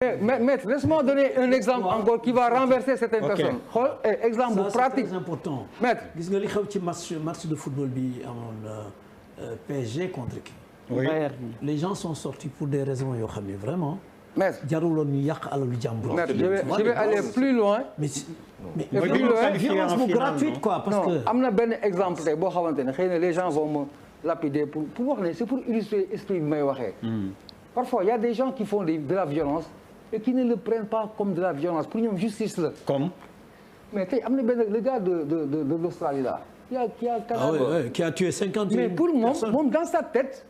Maître, laisse-moi donner un exemple encore qui va renverser certaines personnes. xool exemple bu pratique. C'est très important. Maître, gis nga li xew ci match de football bi amoon PSG contre qui. Oui. Les gens sont sortis pour des raisons yoo xam ne vraiment. maître, jaruloon ñu yàq alalu jàmbur. maître, je vais aller plus loin. mais violence bu gratuite quoi parce que. am na benn exemple tey boo xamante ne xëy na les gens vont me lapider pour wax ne c'est pour illustrer esprit bi may waxee. Parfois il y a des gens qui font de la violence et qui ne le prennent pas comme de la violence pour ñoom justice la. Comme. mais tey am na benn le gars de l'Australie là. qui a tué 50 personnes. mais pour moom dans sa tête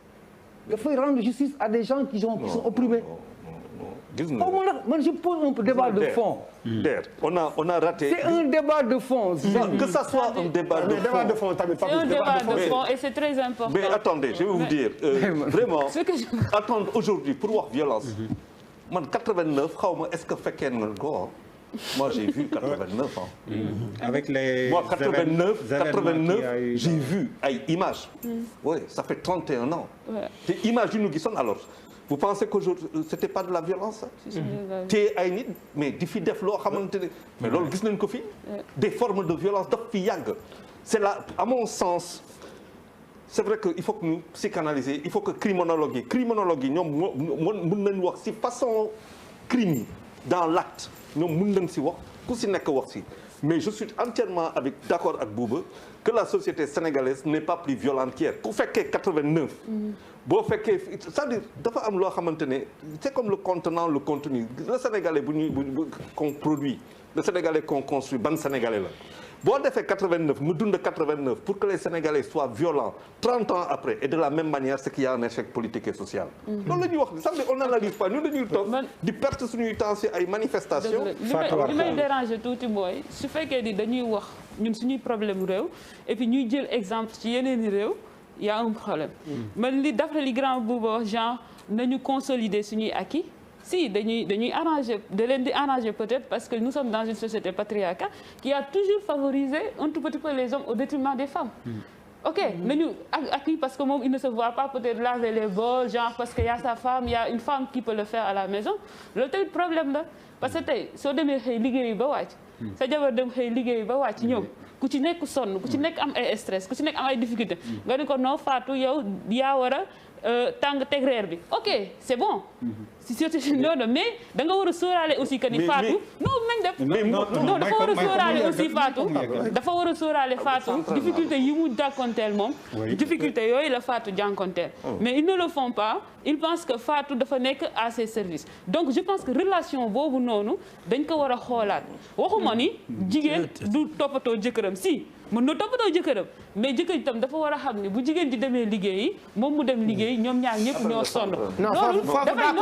dafay rendre justice à des gens qui sont opprimés. Moi, je pose un débat de fond. On a raté. C'est un débat de fond. Que ça soit un débat de fond. C'est un débat de fond et c'est très important. Mais attendez, je vais vous dire, vraiment, attendre aujourd'hui pour voir violence. Moi, 89, est-ce que fekkee na ko? Moi, j'ai vu 89 ans. Avec les. Moi, 89, j'ai vu ay images. Oui, ça fait 31 ans. Te images yu ñu gisoon alors. Vous pensez qu'aujourd'hui c'était pas de la violence ça? te ay nit mais di fi def loo xamante ne mais loolu gis nañ ko fi. Des formes de violence daf fi yàgg. C'est là, à mon sens, c'est vrai que il faut que ñu psychanalyser, il faut que criminologue yi ñoom mën nañu wax ci façon crime dans l'acte ñoom mën nañ ci wax ku ci nekk wax ci. Mais je suis entièrement d'accord avec Bouba que la société sénégalaise n'est pas plus violente qu'hier. Ku fekkee 89. boo fekkee c'est-à-dire dafa am loo xamante ne c'est comme le contenant le contenu le sénégalais qu'on produit le sénégalais qu'on construit ban sénégalais la. boo defee 89 mu dund 89 pour que les sénégalais soient violents 30 ans après et de la même manière c'est qu'il y a un échec politique et social. loolu la ñuy wax ça veut dire on n'analyse pas ñun dañuy toog di perte suñuy temps ci ay manifestations. li may déranger tuuti mooy su fekkee ni dañuy wax ñun suñuy problème réew et puis ñuy jël exemple ci yeneeni réew. Il y a un problème. Man li d'après li grand boobu genre nañu consolider suñuy acquis si dañuy arranger da leen di arranger peut-être parce que nous sommes dans une société patriarcale qui a toujours favorisé un tout petit peu les hommes au détriment des femmes. Ok nañu acquis parce que moom il ne se voit pas peut-être laver les bols genre parce que y a sa femme il y a une femme qui peut le faire à la maison loolu tamit problème la parce que tey soo demee xëy liggéey ba wàcc. sa jabar dem xëy liggéey ba wàcc ñëw. ku ci nekk sonn ku ci nekk am ay stress ku ci nekk am ay difficulté nga ni ko non Fatou yow yaa war a tàng teg reer bi ok c'est bon si non mais da nga war a sóoraale aussi que ni Fatou non dafa war a sóoraale aussi Fatou dafa war a sóoraale Fatou difficulté yi mu jànkonteel moom difficulté yooyu la Fatou jànkonteel mais ils ne le font pas ils pensent que Fatou dafa nekk à ses services donc je pense que relation boobu noonu dañ ko war a xoolaat waxuma ni jigéen du toppatoo jëkkëram si mën na toppatoo jëkkëram mais jëkkër itam dafa war a xam ne bu jigéen ji demee liggéeyi moom mu dem liggéey ñoom ñaar ñëpp ñoo sonn. loolu dafay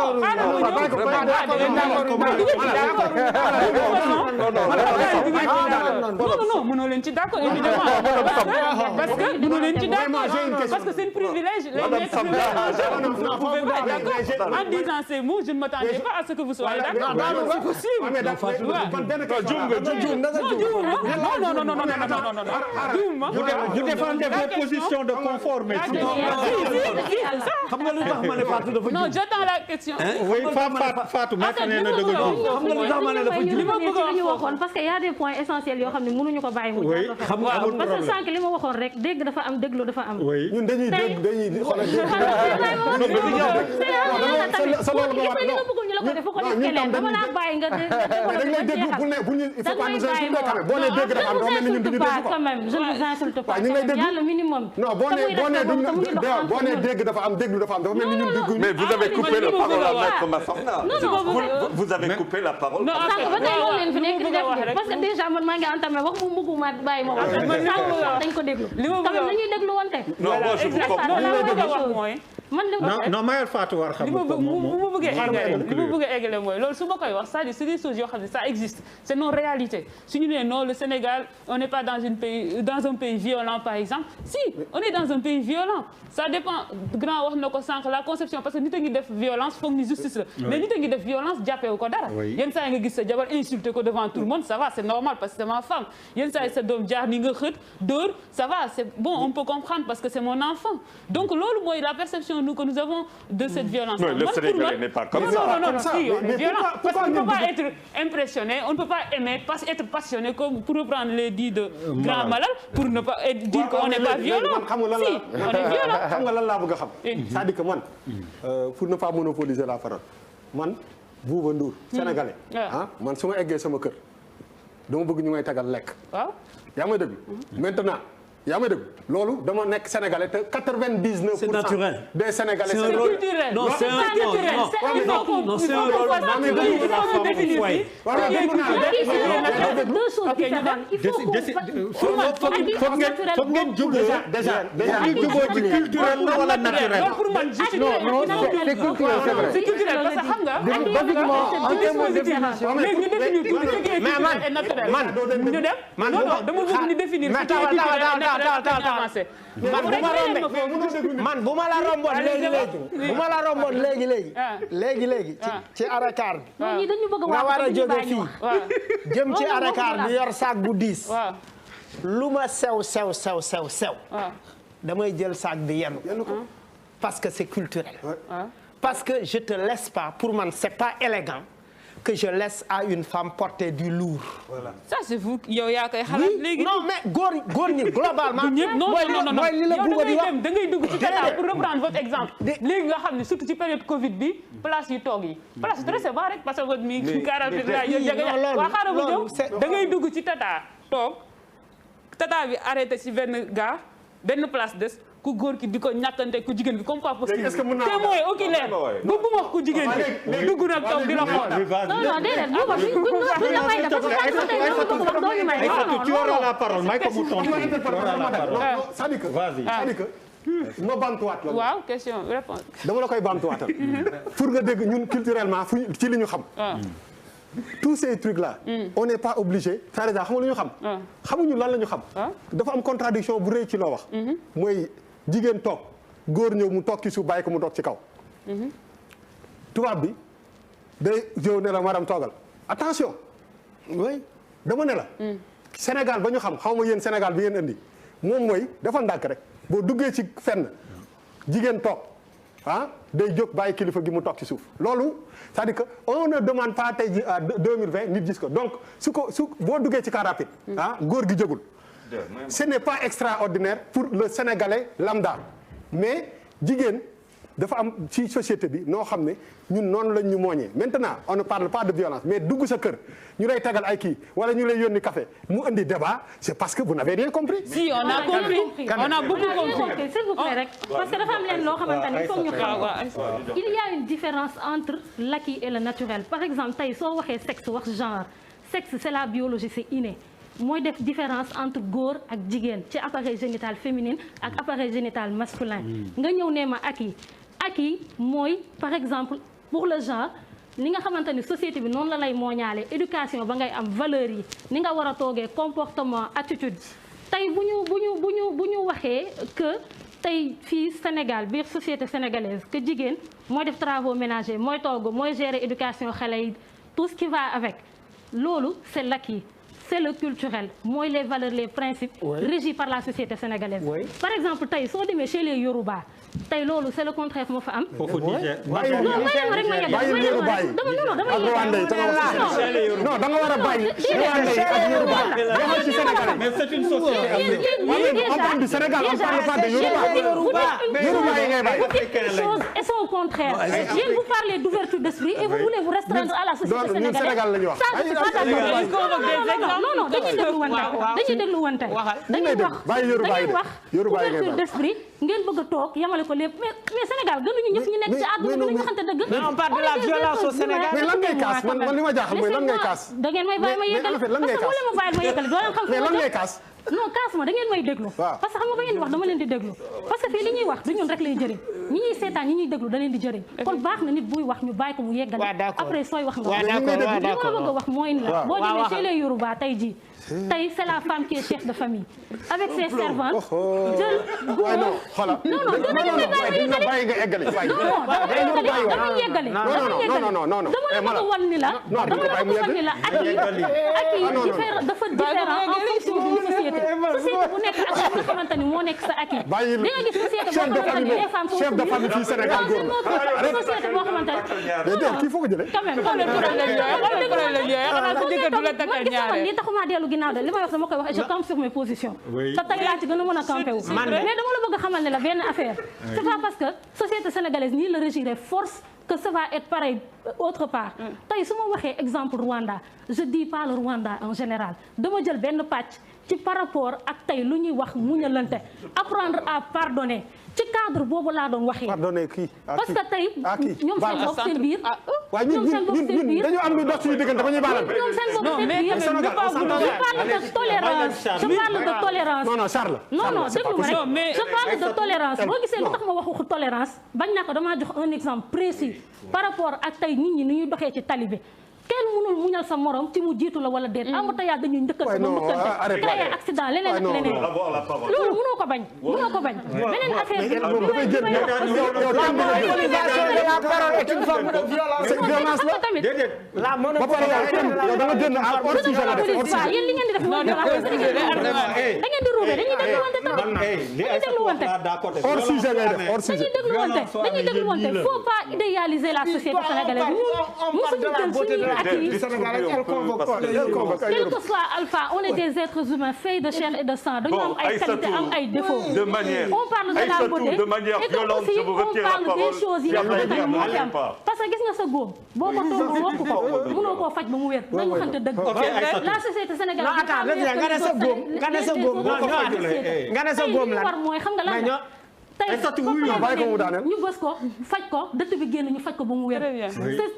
non mënoo leen ci d'accord évidemment parce que mënoo leen ci d'accord parce que c'est un privilège les maîtres vous ne pouvez pas être d'accord en disant ces mots je ne m'attendais pas à ce que vous soyez d'accord c'est possible. Non. Vous défendez vos positions de conformité. Non, j'attends la question. Oui, Fatou, maintenant nee na dëgg parce que y a des points essentiels yoo xam ne mënuñu ko bàyyi mu parce que sànq li ma waxoon rek dégg dafa am déglu dafa am. ñun dañuy xoolal ñu la ko def ko def keneen dama la bàyyi nga quand même je ne vous insulte pas il y a le minimum. Non boo nee dégg dafa am déglu dafa am dafa mel ni ñun dégg. Mais vous avez coupé la parole à Maître Massokhna. Vous avez coupé la parole. Parce que déjà man maa ngi entamé wax mu bëgguma bàyyi ma wax dañ ko déglu. tamit nañuy déglu wante. Non moi je vous comprends. non mayal Fatou war xam ko li ma bëgg a eggale mooy loolu su ma koy wax c'est-à-dire c'est des choses yoo xam ne ça existe c'est nos réalités su ñu nee non le Sénégal on n'est pas dans un pays violent par exemple si on est dans un pays violent ça dépend grand wax na ko sànq la conception parce que nit a ngi def violence foog ni justice la mais nit a ngi def violence jàppewu ko dara yenn saa yi nga gis sa jabar insulté ko devant tout le monde ça va c'est normal parce que c'est ma femme yenn saa yi sa doom jaar ni nga xët dóor ça va c'est bon on peut comprendre parce que c'est mon enfant donc loolu mooy la perception nous que nous avons de cette violence. Non, le Sénégalais n'est pas comme ça. Non, si, on est violent. Parce qu'on ne peut pas être impressionné, on ne peut pas aimer, être passionné comme pour reprendre les dits de Grand Malal, pour ne pas dire qu'on n'est pas violent. Si, on est violent. xam nga lan laa bëgg a xam. c'est-à-dire que man pour ne pas monopoliser la parole man Bouba Ndour sénégalais man su ma eggee sama kër dama bëgg ñu may tagal lekk. waaw yaa may dégg maintenant yaa may dégg loolu dama nekk sénégalais te 99% c'est naturel des sénégalais. c'est un rôle non c'est un non c'est un rôle naturel de la femme au foyer. foog ngeen jubóo déjà jubóo ci culturel la wala naturel. pour man c'est culturel c'est vrai. c'est culturel parce que xam nga. basiquement en termes de définition. léegi ñu définir tuuti ce qui est culturel et naturel. ñu dem non dama bëgg ñu définir ce qui est culturel et naturel. man bu ma la romboon léegi ci arakaar bi nga war a jóge fii jëm ci arakaar bi yor sac bu diis lu ma sew damay jël sac bi yenu parce que c'est culturel parce que je te laisse pas pour man c'est pas élégant que je laisse à une femme porter du lourd. Voilà. Ça c'est vous yow yaa koy xalaat léegi. non mais góor ñi globalement. non mooy li la bëgg di wax da ngay dugg ci Tata pour reprendre votre exemple. léegi nga xam ne surtout ci période Covid bi place yu toog yi. place yu très bas rek parce que mi 48 la yow waa xaaral ma ñëw da ngay dugg ci Tata toog Tata bi arrêté ci benn gars benn place des. ku góor ki di ko ñàkkante ku jigéen bi comme pas possible. témoin oculaire bu mu wax ku jigéen bi dugg nag toog di la xool. non déedéet bu ko duñ la may dafa tu auras la parole may ko mu tontu. c'est-à-dire que ma bantuwaat la. waaw question réponse. dama la koy bantuwaatal. pour nga dégg ñun culturellement fu ci li ñu xam. tous ces trucs là. on n'est pas obligé. par exemple xam nga lu ñu xam. xamuñu lan la ñu xam. dafa am contradiction bu rëy ci loo wax. mooy jigéen toog góor ñëw mu toog ci suuf bàyyi ko mu toog ci kaw. tubaab bi day yow ne la madame toogal attention. oui dama ne la. Sénégal ba ñu xam xaw ma yéen Sénégal bi ngeen indi moom mooy dafa ndànk rek boo duggee ci fenn jigéen toog day jóg bàyyi kilifa gi mu toog ci suuf loolu c'est-à-dire que on ne demande pas tey ji à 2020 nit gis ko donc su boo duggee ci car rapide góor gi jógul. ce n'est pas extraordinaire pour le Sénégalais lambda mais jigéen dafa am ci société bi noo xam ne ñun noonu lañ ñu mooñee maintenant on ne parle pas de violence mais dugg sa kër ñu lay tagal ay kii wala ñu lay yónni café mu indi débat c'est parce que vous n'avez rien compris. si on a compris on a beaucoup compris. s'il vous plaît rek parce que dafa am leen loo xamante ni foog ñu xam il y a une différence entre l'acquis et le naturel par exemple tey soo waxee sexe wax genre sexe c'est la biologie c'est inné. mooy def différence entre góor ak jigéen ci appareil génital féminin ak appareil génital masculin nga ñëw ne ma acquis mooy par exemple pour le genre li nga xamante ni société bi noonu la lay mooñaale éducation ba ngay am valeurs yi ni nga war a toogee comportement attitude tey bu ñu waxee que tey fii Sénégal biir société sénégalaise que jigéen mooy def travaux ménagers mooy togg mooy gérer éducation xale yi tout ce qui va avec loolu c'est l'acquis c'est le culturel mooy les valeurs les principes régis par la société sénégalaise par exemple tey soo demee chez les Yoruba tey loolu c'est le contraire moo fa am. foofu Niger. non da nga war a bàyyi. mais c'est une société. on parle du Sénégal on parle pas de Yoruba. Yoruba yi ngay bàyyi. Toutes choses et son contraire. Yéen vous parlez d'ouverture d'esprit et vous voulez vous restreindre à la société sénégalaise. Sénégal la ñu wax. non dañuy déglu wante dañuy wax ouverture d'esprit ngeen bëgg a toog yamale ko lépp mais Sénégal gënuñu ñëpp ñu nekk ci àdduna bi dañu waxante dëgg. mais on parle de la violence au Sénégal. mais lan ngay kaas man li ma jaaxal mooy lan ngay kaas. da ngeen may bàyyi ma yeggali parce que bu leen ma bàyyi ma yeggali doo leen xam. mais lan ngay kaas. non kaas ma da ngeen may déglu. parce que xam nga ba ngeen di wax dama leen di déglu. parce que fii li ñuy wax du ñun rek lay jëriñ ñi ñuy seetaan ñi ñuy déglu da leen di jëriñ. kon baax na nit buy wax ñu bàyyi ko mu yeggali. après sooy wax nga wax. li ma bëgg a wax mooy ni la boo demee chez les Yoruba tey jii tey c'est la femme qui est chef de famille avec ses servantes jël góor non xoolal non bàyyi nga eggale dama la wan ni la dafa différent en fonction d'une société bu nekk ak nga xamante ni moo nekk sa acquis da nga gis société boo xamante ni les femmes sont chef de famille fii Sénégal góor la société boo xamante ni kii foo ko jëlee quand même li taxuma dellu ginnaaw de li may wax dama koy wax et je campe sur mes positions te tey laa ci gën a mën a campé wu mais dama la bëgg a xamal ne la benn affaire c'est pas parce que société sénégalaise nii la régir force que ça va être pareil autre part tey su ma waxee exemple Rwanda je dis pas le Rwanda en général dama jël benn pàcc ci par rapport ak tey lu ñuy wax muñalante apprendre à pardonner ci cadre boobu laa doon waxee. pardonner kii parce que tey ñoom seen bopp seen biir. waaye ñun dañu am lu dox suñu diggante ba ñuy baalal. ñoom seen bopp seen biir je parle de tolérance. non Charles. non déglu ma rek je parle de tolérance boo gisee lu tax ma waxu tolérance bañ naa ko damaa jox un exemple précis par rapport ak tey nit ñi ni ñuy doxee ci tali bi. kenn mënul muñal sa morom ci mu jiitu la wala déet embouteillage dañuy njëkkante ba mbëkkante créer accident leneen ak leneen loolu mënoo ko bañ beneen affaire bi la parole est une forme de violence tamit la ba pare yow da nga génn hors sujet la def yéen li ngeen di def mooy da ngeen di ruube dañuy dégluwante hors sujet ngay def hors sujet dañuy dégluwante faut pas idéaliser la société sénégalaise ñun musuñu jël quel que soit Alpha, on est des êtres humains faits de chair et de sang. Dañu am ay qualités am ay défauts. On parle de la beauté et que aussi on parle des choses yi nga xamante ni moo fi am parce que gis nga sa góom boo ko toog wax ko mënoo koo faj ba mu wér nañu waxante dëgg. La société sénégalaise nga ne sa góom la war mooy xam nga lan la tey ñu bës ko faj ko dëtt bi génn ñu faj ko ba mu wér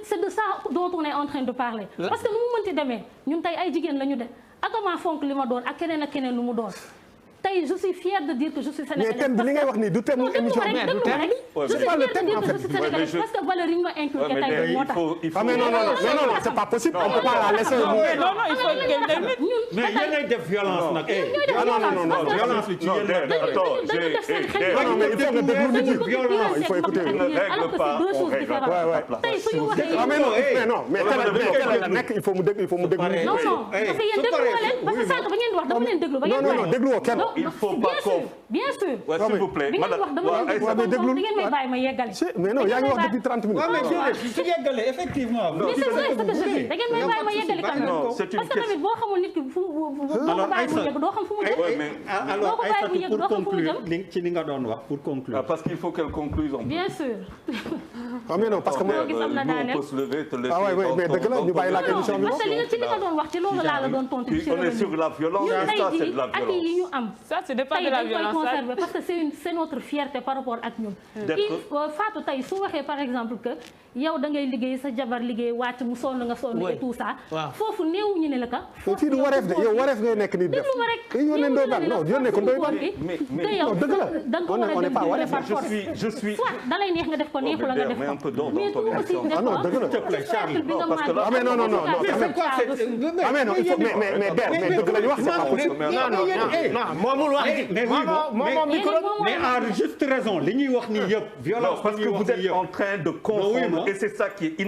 c'est de ça dont on est en train de parler parce que nu mu mënti demee ñun tey ay jigéen la ñu de akama fonk li ma doon ak keneen lu mu doon tey je suis fière de dire que je suis sénégalaise. mais thème bi li ngay wax nii du thème émission bi du thème. je suis fière de dire que je suis sénégalaise parce que valeur yi ñu ma inculqué tey moo tax. mais non c'est pas possible on peut pas la laisser. non il faut que mais yéen ay def violence nag. non violence ci yéen non mais il faut que déglu nit ñi violence il faut écouter. alors que c'est deux choses différentes. tey suñu waxee. mais non mais télé la nekk il faut mu déglu. non parce que yéen déglu leen parce que sànq ba ngeen di wax dama leen déglu ba ngeen di wax. non dégluwoo kenn. il faut pas bien sûr. s'il vous plaît madame dama leen may bàyyi ma yeggali. mais non yaa ngi wax depuis 30 minutes. su yeggale effectivement. mais c'est vrai ce que je dis da ngeen may bàyyi ma yeggali quand même. parce que tamit boo xamul nit ki fu mu boo ko bàyyi mu yegg doo xam fu mu jëm. alors Aïssatou pour conclure ci li nga doon wax pour conclure. parce qu'il faut qu'elle conclue. bien sûr. ah mais non parce que on peut se lever te laisser. ah ouais mais dëgg la ñu bàyyi la émission bi. parce que ci li nga doon wax ci loolu laa la doon tontu. on est sur la violence. ça c'est de la violence. ak yi ñu am. ça c'est pas de la violence parce que c'est notre fierté par rapport ak ñun. Fatou tey su waxee par exemple que yow da ngay liggéey sa jabar liggéey wàcc mu sonn nga sonn et tout ça. foofu néewuñu ne la ka. fii du wareef de yow wareef ngay nekk nii def. déglu ma rek yow ne ndoo ban non yow ne ko ndooy ban. mais yow da nga ko war a def par force. je suis soit da lay neex nga def ko neexu la nga def ko. mais tout aussi def ko. non dëgg la cercle bi nga màgg. ah mais non ah mais non il faut mais dëgg la ñu wax c'est pas possible. non moomul wax ji. mais à juste raison li ñuy wax nii yëpp. violence parce que vous êtes en train de confondre et c'est ça qui est